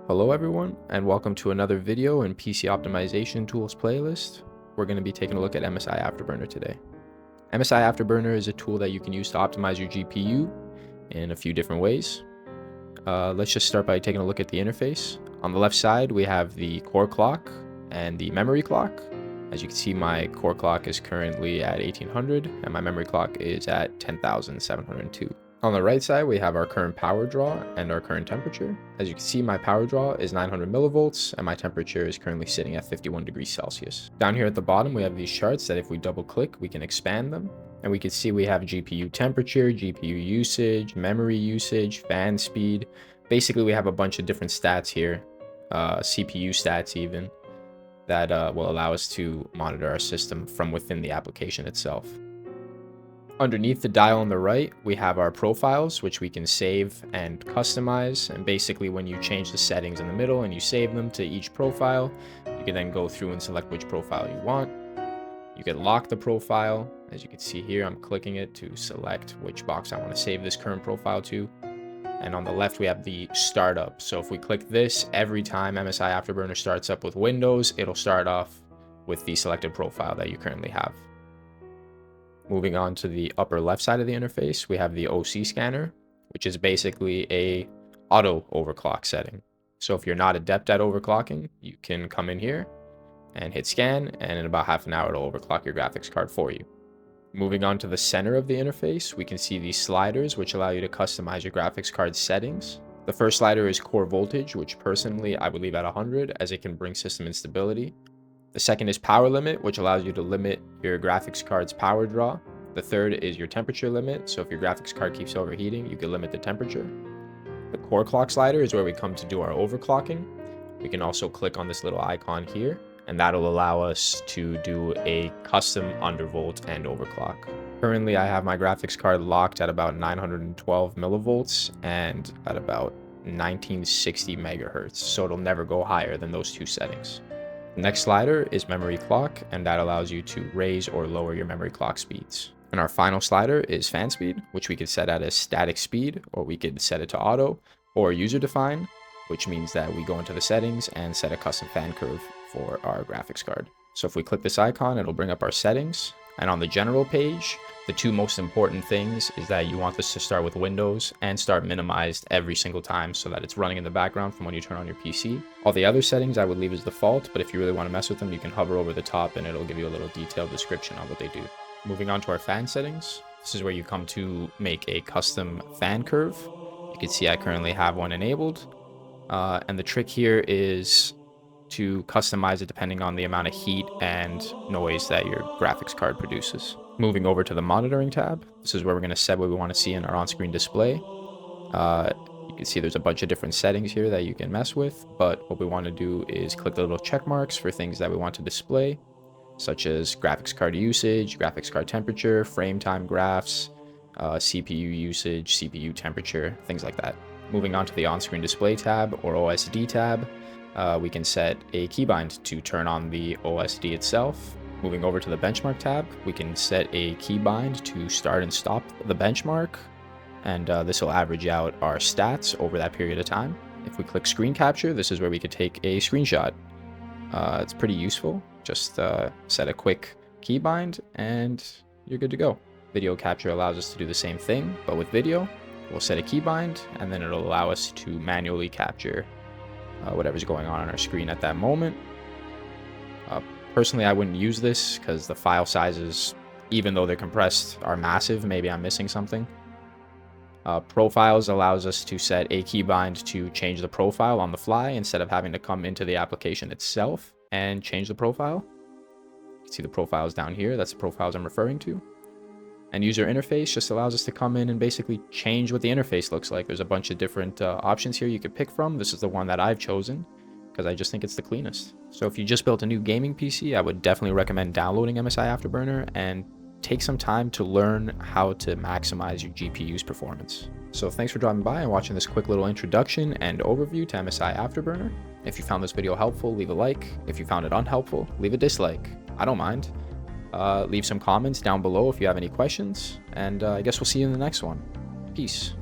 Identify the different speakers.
Speaker 1: Hello everyone, and welcome to another video in PC Optimization Tools playlist. We're going to be taking a look at MSI Afterburner today. MSI Afterburner is a tool that you can use to optimize your GPU in a few different ways. Let's just start by taking a look at the interface. On the left side, we have the core clock and the memory clock. As you can see, my core clock is currently at 1800 and my memory clock is at 10,702. On the right side, we have our current power draw and our current temperature. As you can see, my power draw is 900 millivolts and my temperature is currently sitting at 51 degrees Celsius. Down here at the bottom, we have these charts that if we double click, we can expand them. And we can see we have GPU temperature, GPU usage, memory usage, fan speed. Basically, we have a bunch of different stats here, CPU stats even, that will allow us to monitor our system from within the application itself. Underneath the dial on the right, we have our profiles, which we can save and customize. And basically, when you change the settings in the middle and you save them to each profile, you can then go through and select which profile you want. You can lock the profile. As you can see here, I'm clicking it to select which box I want to save this current profile to. And on the left, we have the startup. So if we click this, every time MSI Afterburner starts up with Windows, it'll start off with the selected profile that you currently have. Moving on to the upper left side of the interface, we have the OC scanner, which is basically a auto overclock setting. So if you're not adept at overclocking, you can come in here and hit scan, and in about half an hour, it'll overclock your graphics card for you. Moving on to the center of the interface, we can see these sliders, which allow you to customize your graphics card settings. The first slider is core voltage, which personally I would leave at 100 as it can bring system instability. The second is power limit, which allows you to limit your graphics card's power draw. The third is your temperature limit. So if your graphics card keeps overheating, you can limit the temperature. The core clock slider is where we come to do our overclocking. We can also click on this little icon here, and that'll allow us to do a custom undervolt and overclock. Currently, I have my graphics card locked at about 912 millivolts and at about 1960 megahertz. So it'll never go higher than those two settings. The next slider is memory clock, and that allows you to raise or lower your memory clock speeds. And our final slider is fan speed, which we could set at a static speed, or we could set it to auto or user define, which means that we go into the settings and set a custom fan curve for our graphics card. So if we click this icon, it'll bring up our settings. And on the general page, the two most important things is that you want this to start with Windows and start minimized every single time so that it's running in the background from when you turn on your PC. All the other settings I would leave as default, but if you really want to mess with them, you can hover over the top and it'll give you a little detailed description on what they do. Moving on to our fan settings, this is where you come to make a custom fan curve. You can see I currently have one enabled. And the trick here is to customize it depending on the amount of heat and noise that your graphics card produces. Moving over to the monitoring tab, this is where we're going to set what we want to see in our on-screen display. You can see there's a bunch of different settings here that you can mess with, but what we want to do is click the little check marks for things that we want to display, such as graphics card usage, graphics card temperature, frame time graphs, CPU usage, CPU temperature, things like that. Moving on to the on-screen display tab or OSD tab, we can set a keybind to turn on the OSD itself. Moving over to the benchmark tab, we can set a keybind to start and stop the benchmark, and this will average out our stats over that period of time. If we click screen capture, this is where we could take a screenshot. It's pretty useful. Just set a quick keybind and you're good to go. Video capture allows us to do the same thing, but with video, we'll set a keybind and then it'll allow us to manually capture whatever's going on our screen at that moment. Personally, I wouldn't use this because the file sizes, even though they're compressed, are massive. Maybe I'm missing something. Profiles allows us to set a keybind to change the profile on the fly instead of having to come into the application itself and change the profile. You can see the profiles down here. That's the profiles I'm referring to. And user interface just allows us to come in and basically change what the interface looks like. There's a bunch of different options here you could pick from. This is the one that I've chosen because I just think it's the cleanest. So if you just built a new gaming PC, I would definitely recommend downloading MSI Afterburner and take some time to learn how to maximize your GPU's performance. So thanks for dropping by and watching this quick little introduction and overview to MSI Afterburner. If you found this video helpful, leave a like. If you found it unhelpful, leave a dislike. I don't mind. Leave some comments down below if you have any questions, and I guess we'll see you in the next one. Peace.